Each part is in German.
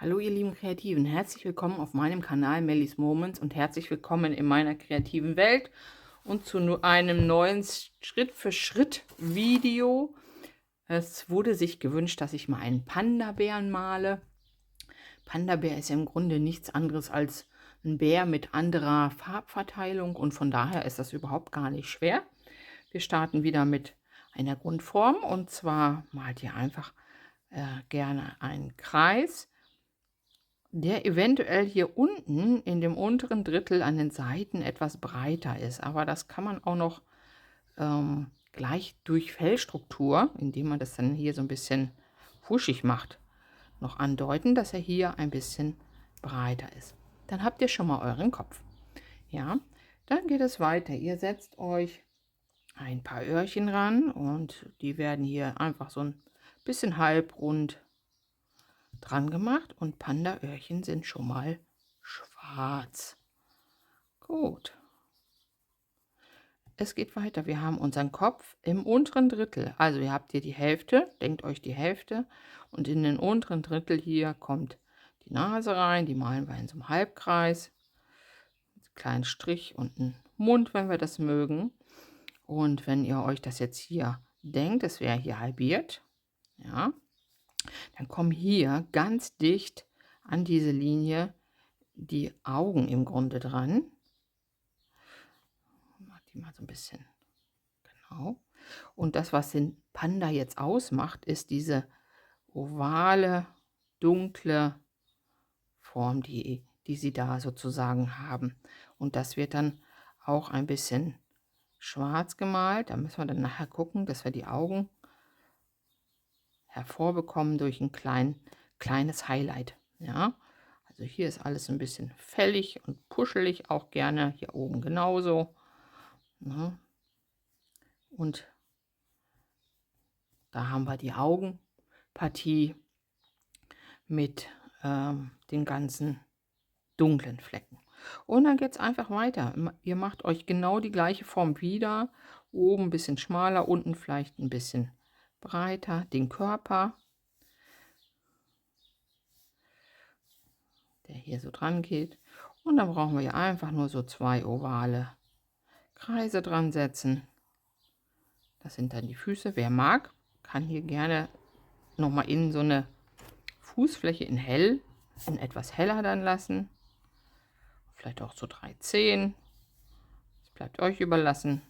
Hallo ihr lieben Kreativen, herzlich willkommen auf meinem Kanal Mellies Moments und herzlich willkommen in meiner kreativen Welt und zu einem neuen Schritt-für-Schritt-Video. Es wurde sich gewünscht, dass ich mal einen Panda-Bären male. Panda-Bär ist ja im Grunde nichts anderes als ein Bär mit anderer Farbverteilung und von daher ist das überhaupt gar nicht schwer. Wir starten wieder mit einer Grundform und zwar malt ihr einfach gerne einen Kreis, der eventuell hier unten in dem unteren Drittel an den Seiten etwas breiter ist. Aber das kann man auch noch gleich durch Fellstruktur, indem man das dann hier so ein bisschen wuschig macht, noch andeuten, dass er hier ein bisschen breiter ist. Dann habt ihr schon mal euren Kopf. Ja, dann geht es weiter. Ihr setzt euch ein paar Öhrchen ran und die werden hier einfach so ein bisschen halbrund dran gemacht und Panda-Öhrchen sind schon mal schwarz. Gut. Es geht weiter. Wir haben unseren Kopf im unteren Drittel. Also ihr habt hier die Hälfte, denkt euch die Hälfte und in den unteren Drittel hier kommt die Nase rein. Die malen wir in so einem Halbkreis. Einen kleinen Strich und einen Mund, wenn wir das mögen. Und wenn ihr euch das jetzt hier denkt, es wäre hier halbiert, ja, dann kommen hier ganz dicht an diese Linie die Augen im Grunde dran. Mach die mal so ein bisschen, genau. Und das, was den Panda jetzt ausmacht, ist diese ovale, dunkle Form, die sie da sozusagen haben. Und das wird dann auch ein bisschen schwarz gemalt. Da müssen wir dann nachher gucken, dass wir die Augen hervorbekommen durch ein kleines Highlight. Ja, also hier ist alles ein bisschen fällig und puschelig, auch gerne hier oben genauso. Ne? Und da haben wir die Augenpartie mit den ganzen dunklen Flecken. Und dann geht es einfach weiter. Ihr macht euch genau die gleiche Form wieder. Oben ein bisschen schmaler, unten vielleicht ein bisschen breiter. Den Körper, der hier so dran geht. Und dann brauchen wir hier einfach nur so 2 ovale Kreise dran setzen. Das sind dann die Füße. Wer mag, kann hier gerne nochmal in so eine Fußfläche in etwas heller dann lassen. Vielleicht auch so 3 Zehen. Das bleibt euch überlassen.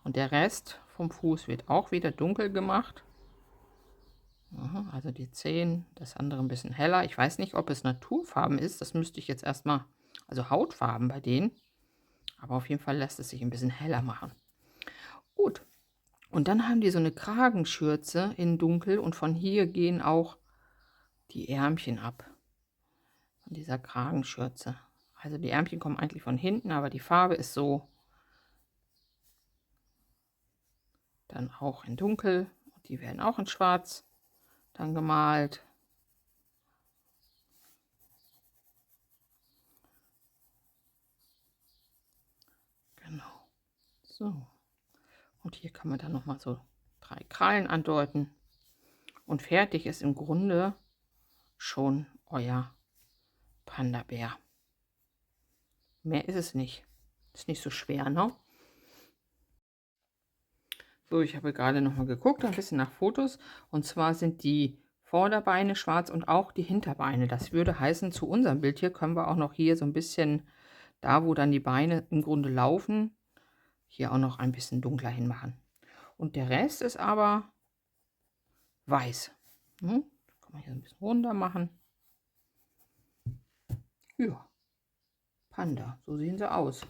Und der Rest vom Fuß wird auch wieder dunkel gemacht. Aha, also die Zehen, das andere ein bisschen heller. Ich weiß nicht, ob es Naturfarben ist. Das müsste ich jetzt erstmal, also Hautfarben bei denen. Aber auf jeden Fall lässt es sich ein bisschen heller machen. Gut. Und dann haben die so eine Kragenschürze in dunkel und von hier gehen auch die Ärmchen ab. Von dieser Kragenschürze. Also die Ärmchen kommen eigentlich von hinten, aber die Farbe ist so dann auch in dunkel. Die werden auch in schwarz dann gemalt. Genau. So. Und hier kann man dann noch mal so 3 Krallen andeuten. Und fertig ist im Grunde schon euer Panda-Bär. Mehr ist es nicht. Ist nicht so schwer, ne? So, ich habe gerade noch mal geguckt, ein bisschen nach Fotos. Und zwar sind die Vorderbeine schwarz und auch die Hinterbeine. Das würde heißen, zu unserem Bild hier können wir auch noch hier so ein bisschen, da wo dann die Beine im Grunde laufen, hier auch noch ein bisschen dunkler hinmachen. Und der Rest ist aber weiß. Kann man hier ein bisschen runter machen. Ja, Panda, so sehen sie aus.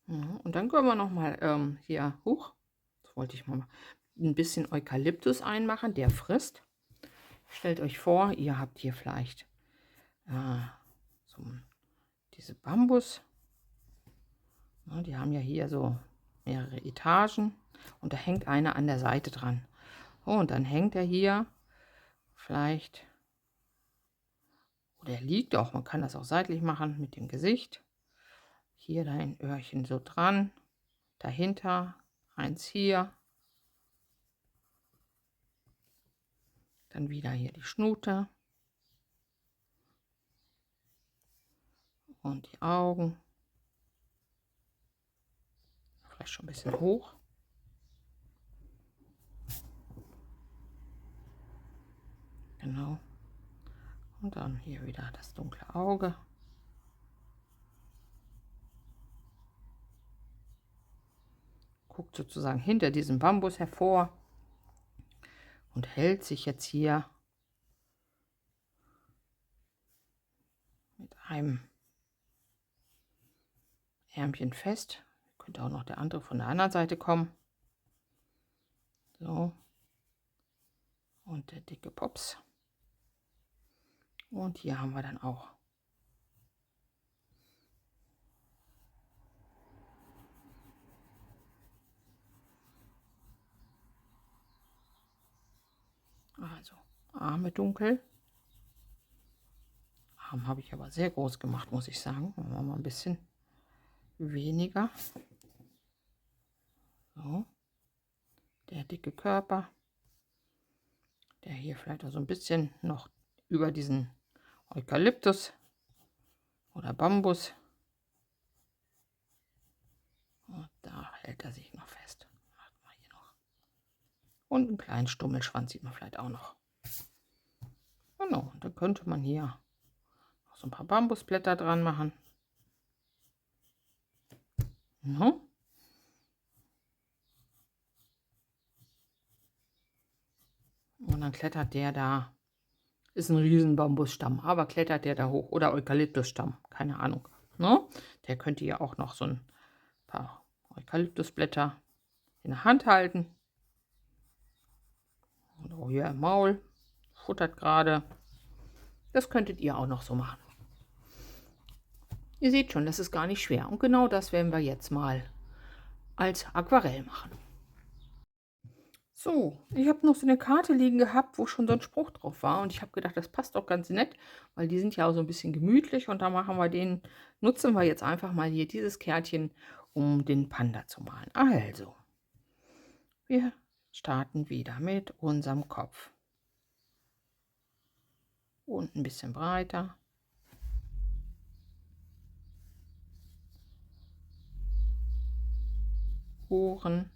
Ja, und dann können wir noch mal hier hoch. Das wollte ich mal ein bisschen Eukalyptus einmachen, der frisst. Stellt euch vor, ihr habt hier vielleicht so diese Bambus. Ja, die haben ja hier so mehrere Etagen und da hängt einer an der Seite dran. Oh, und dann hängt er hier vielleicht, oder er liegt auch, man kann das auch seitlich machen mit dem Gesicht. Hier dein Öhrchen so dran, dahinter eins hier, dann wieder hier die Schnute. Und die Augen. Vielleicht schon ein bisschen hoch. Genau. Und dann hier wieder das dunkle Auge. Guckt sozusagen hinter diesem Bambus hervor und hält sich jetzt hier mit einem Ärmchen fest. Könnte auch noch der andere von der anderen Seite kommen. So. Und der dicke Pops. Und hier haben wir dann auch also Arme dunkel. Arm habe ich aber sehr groß gemacht, muss ich sagen. Machen wir mal ein bisschen weniger. So. Der dicke Körper. Der hier vielleicht auch so ein bisschen noch über diesen Eukalyptus oder Bambus. Und da hält er sich noch fest. Hier noch. Und einen kleinen Stummelschwanz sieht man vielleicht auch noch. Genau, und dann könnte man hier noch so ein paar Bambusblätter dran machen. No. Und dann klettert der da. Ist ein riesen Bambusstamm, aber klettert der da hoch. Oder Eukalyptusstamm, keine Ahnung. No? Der könnte ja auch noch so ein paar Eukalyptusblätter in der Hand halten. Und hier im Maul. Futtert gerade. Das könntet ihr auch noch so machen. Ihr seht schon, das ist gar nicht schwer. Und genau das werden wir jetzt mal als Aquarell machen. So, ich habe noch so eine Karte liegen gehabt, wo schon so ein Spruch drauf war. Und ich habe gedacht, das passt doch ganz nett, weil die sind ja auch so ein bisschen gemütlich. Und da nutzen wir jetzt einfach mal hier dieses Kärtchen, um den Panda zu malen. Also, wir starten wieder mit unserem Kopf. Und ein bisschen breiter. Ohren.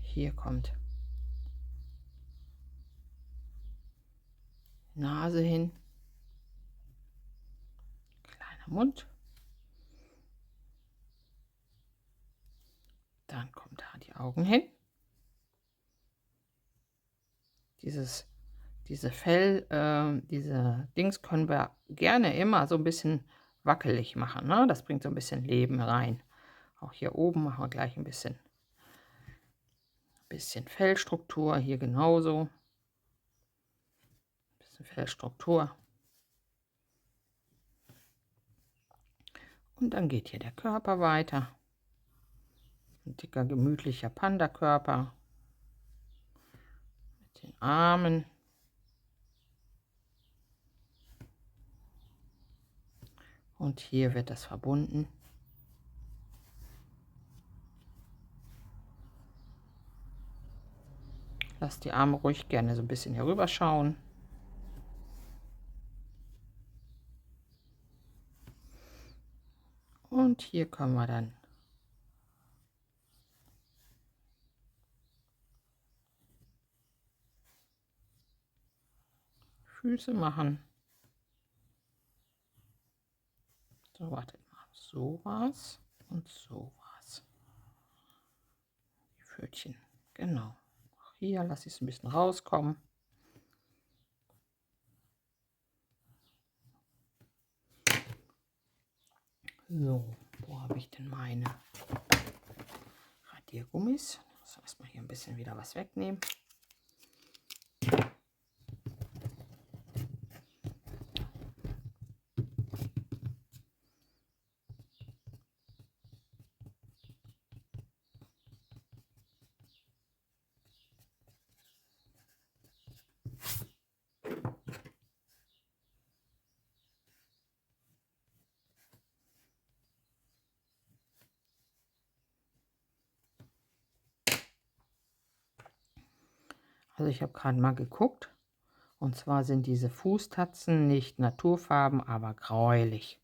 Hier kommt Nase hin. Kleiner Mund. Dann kommt da die Augen hin. Diese Dings können wir gerne immer so ein bisschen wackelig machen. Ne? Das bringt so ein bisschen Leben rein. Auch hier oben machen wir gleich ein bisschen Fellstruktur. Hier genauso. Ein bisschen Fellstruktur. Und dann geht hier der Körper weiter. Ein dicker, gemütlicher Panda-Körper. Mit den Armen. Und hier wird das verbunden. Lasst die Arme ruhig gerne so ein bisschen hier rüber schauen. Und hier können wir dann Füße machen. So, wartet mal. So war's und so war's. Die Pfötchen, genau. Auch hier lasse ich es ein bisschen rauskommen. So, wo habe ich denn meine Radiergummis? Ich muss erstmal hier ein bisschen wieder was wegnehmen. Also ich habe gerade mal geguckt. Und zwar sind diese Fußtatzen nicht naturfarben, aber gräulich.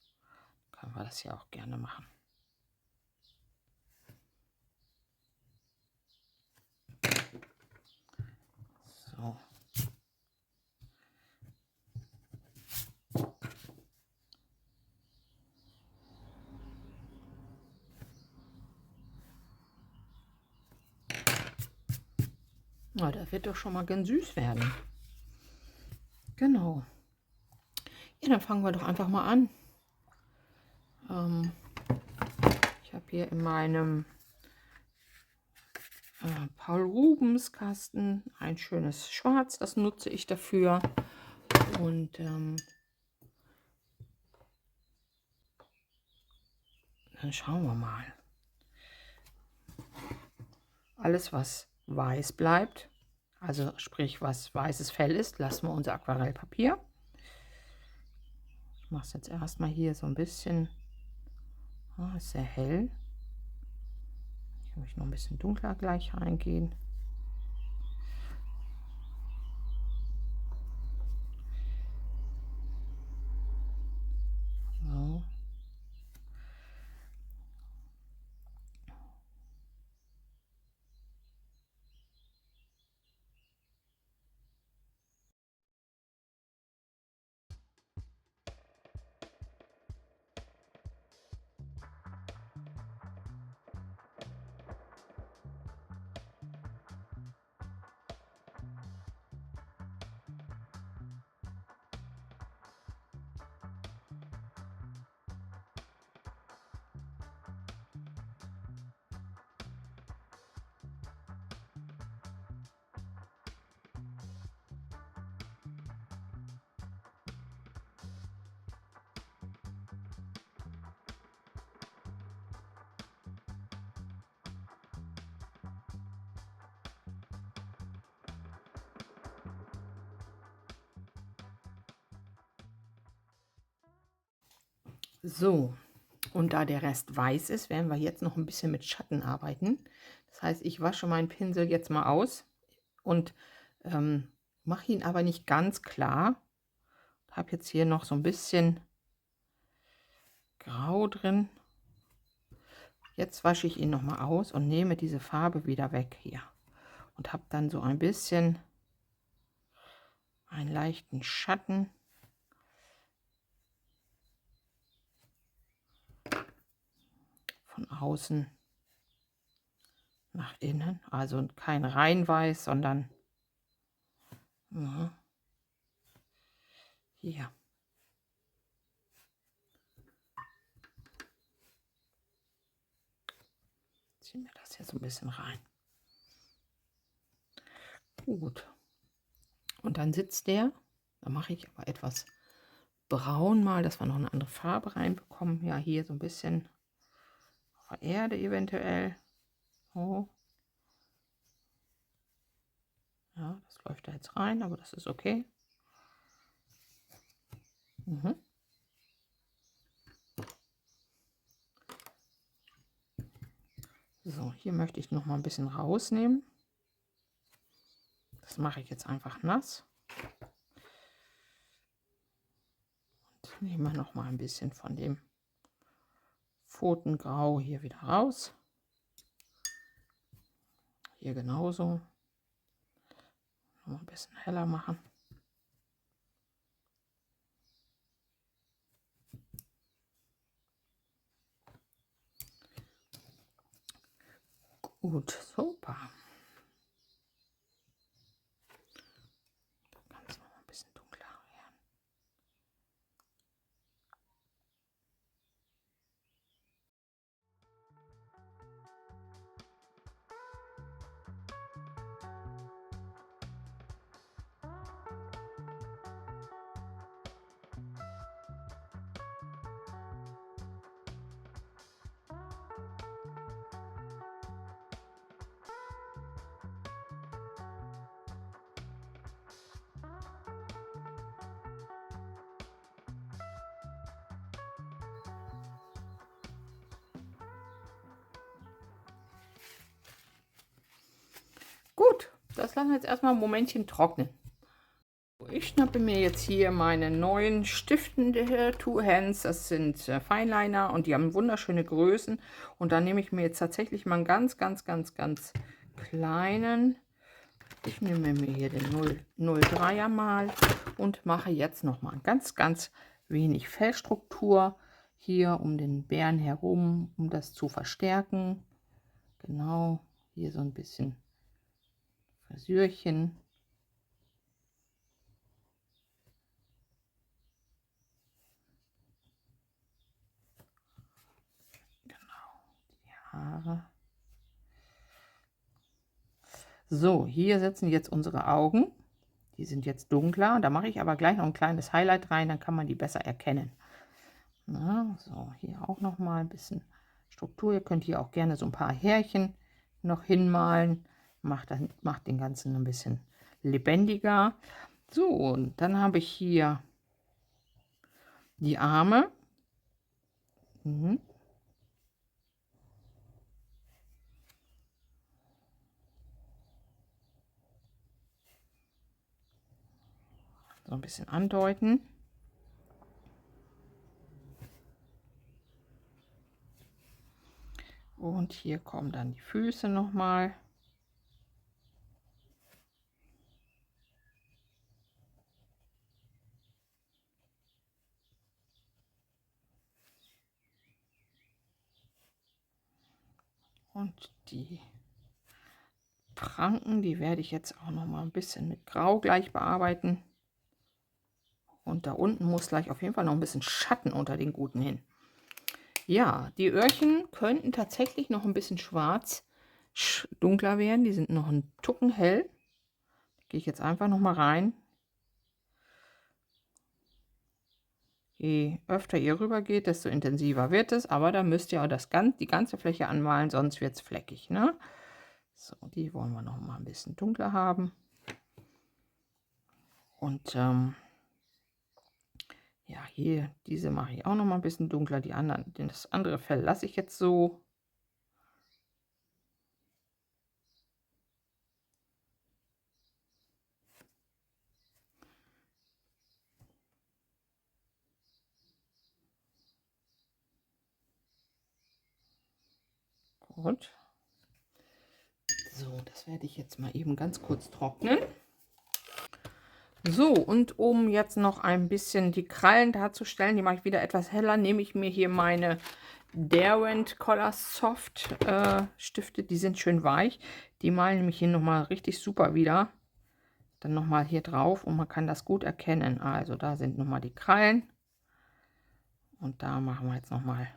Können wir das ja auch gerne machen. So. Na, das wird doch schon mal ganz süß werden. Genau. Ja, dann fangen wir doch einfach mal an. Ich habe hier in meinem Paul Rubens Kasten ein schönes Schwarz, das nutze ich dafür. Und dann schauen wir mal. Alles, was weiß bleibt, also sprich, was weißes Fell ist, lassen wir unser Aquarellpapier. Ich mache es jetzt erstmal hier so ein bisschen. Ist sehr hell. Ich möchte noch ein bisschen dunkler gleich reingehen. So. So, und da der Rest weiß ist, werden wir jetzt noch ein bisschen mit Schatten arbeiten. Das heißt, ich wasche meinen Pinsel jetzt mal aus und mache ihn aber nicht ganz klar. Ich habe jetzt hier noch so ein bisschen Grau drin. Jetzt wasche ich ihn noch mal aus und nehme diese Farbe wieder weg hier und habe dann so ein bisschen einen leichten Schatten. Von außen nach innen, also kein Reinweiß, sondern ja, hier. Ziehen wir das hier so ein bisschen rein. Gut. Und dann sitzt der, da mache ich aber etwas braun mal, dass wir noch eine andere Farbe reinbekommen. Ja, hier so ein bisschen auf der Erde eventuell. Oh. Ja, das läuft da jetzt rein, aber das ist okay. So, hier möchte ich noch mal ein bisschen rausnehmen. Das mache ich jetzt einfach nass. Und nehme noch mal ein bisschen von dem Pfotengrau hier wieder raus. Hier genauso. Noch ein bisschen heller machen. Gut, super. Dann kann es noch ein bisschen dunkler werden. Gut, das lassen wir jetzt erstmal ein Momentchen trocknen. Ich schnappe mir jetzt hier meine neuen stiftende Two Hands. Das sind Fineliner und die haben wunderschöne Größen. Und dann nehme ich mir jetzt tatsächlich mal einen ganz kleinen. Ich nehme mir hier den 0,03er mal und mache jetzt noch mal ganz wenig Fellstruktur hier um den Bären herum, um das zu verstärken. Genau, hier so ein bisschen Frisürchen. Genau, die Haare. So, hier sitzen jetzt unsere Augen. Die sind jetzt dunkler. Da mache ich aber gleich noch ein kleines Highlight rein, dann kann man die besser erkennen. Na, so, hier auch noch mal ein bisschen Struktur. Ihr könnt hier auch gerne so ein paar Härchen noch hinmalen. Macht den Ganzen ein bisschen lebendiger. So, und dann habe ich hier die Arme. So ein bisschen andeuten. Und hier kommen dann die Füße noch mal. Und die Pranken, die werde ich jetzt auch noch mal ein bisschen mit Grau gleich bearbeiten. Und da unten muss gleich auf jeden Fall noch ein bisschen Schatten unter den Guten hin. Ja, die Öhrchen könnten tatsächlich noch ein bisschen schwarz dunkler werden. Die sind noch ein Tucken hell. Da gehe ich jetzt einfach noch mal rein. Je öfter ihr rüber geht, desto intensiver wird es. Aber da müsst ihr auch die ganze Fläche anmalen, sonst wird es fleckig. Ne? So, die wollen wir noch mal ein bisschen dunkler haben. Und ja, hier, diese mache ich auch noch mal ein bisschen dunkler. Das andere Fell lasse ich jetzt so. Gut. So, das werde ich jetzt mal eben ganz kurz trocknen. So, und um jetzt noch ein bisschen die Krallen darzustellen, die mache ich wieder etwas heller, nehme ich mir hier meine Derwent Color Soft Stifte. Die sind schön weich. Die malen nämlich hier nochmal richtig super wieder. Dann nochmal hier drauf und man kann das gut erkennen. Also da sind nochmal die Krallen. Und da machen wir jetzt nochmal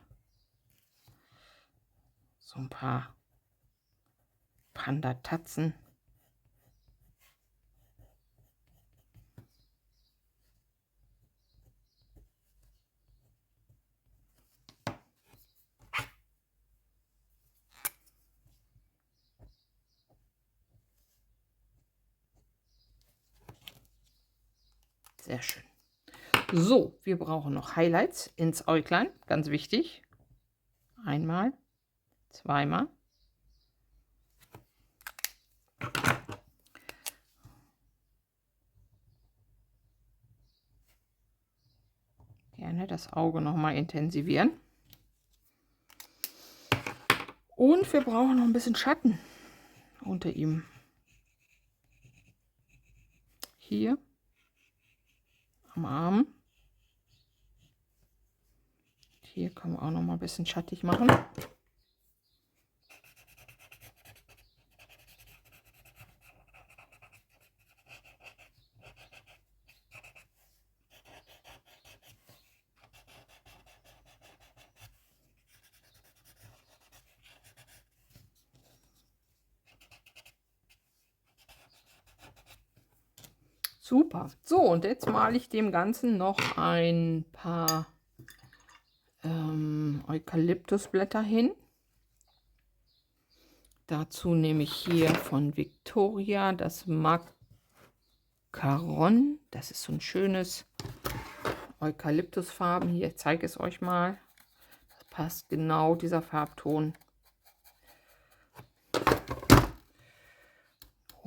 so ein paar Panda-Tatzen. Sehr schön. So, wir brauchen noch Highlights ins Äuglein, ganz wichtig. Einmal, zweimal. Gerne das Auge noch mal intensivieren. Und wir brauchen noch ein bisschen Schatten unter ihm. Hier am Arm. Hier können wir auch noch mal ein bisschen schattig machen. Super. So, und jetzt male ich dem Ganzen noch ein paar Eukalyptusblätter hin. Dazu nehme ich hier von Victoria das Macaron. Das ist so ein schönes Eukalyptusfarben. Hier, ich zeige es euch mal. Das passt genau, dieser Farbton.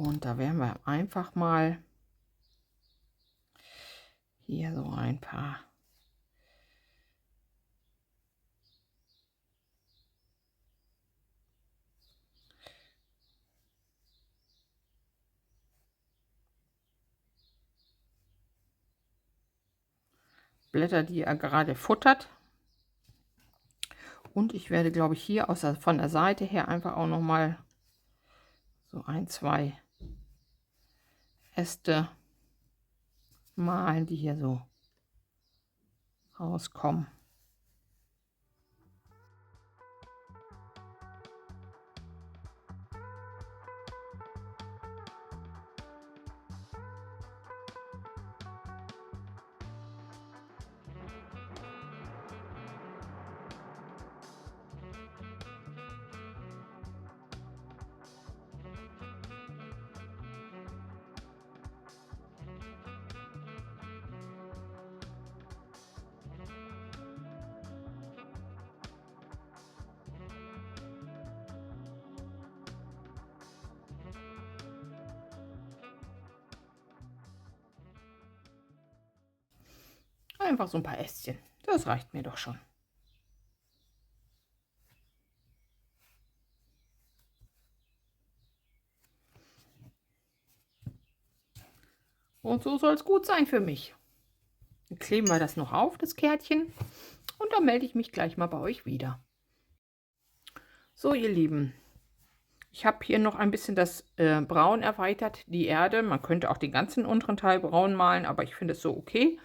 Und da werden wir einfach mal hier so ein paar Blätter, die er gerade futtert. Und ich werde, glaube ich, hier von der Seite her einfach auch noch mal so 1, 2 Äste malen, die hier so rauskommen. Einfach so ein paar Ästchen. Das reicht mir doch schon. Und so soll es gut sein für mich. Dann kleben wir das noch auf, das Kärtchen. Und dann melde ich mich gleich mal bei euch wieder. So, ihr Lieben. Ich habe hier noch ein bisschen das Braun erweitert, die Erde. Man könnte auch den ganzen unteren Teil braun malen, aber ich finde es so okay.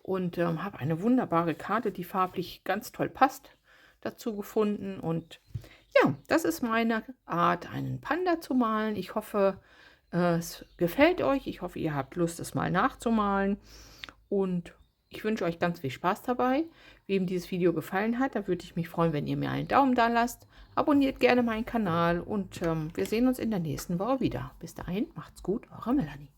Und habe eine wunderbare Karte, die farblich ganz toll passt, dazu gefunden. Und ja, das ist meine Art, einen Panda zu malen. Ich hoffe, es gefällt euch. Ich hoffe, ihr habt Lust, es mal nachzumalen. Und ich wünsche euch ganz viel Spaß dabei. Wem dieses Video gefallen hat, da würde ich mich freuen, wenn ihr mir einen Daumen da lasst. Abonniert gerne meinen Kanal und wir sehen uns in der nächsten Woche wieder. Bis dahin, macht's gut, eure Melanie.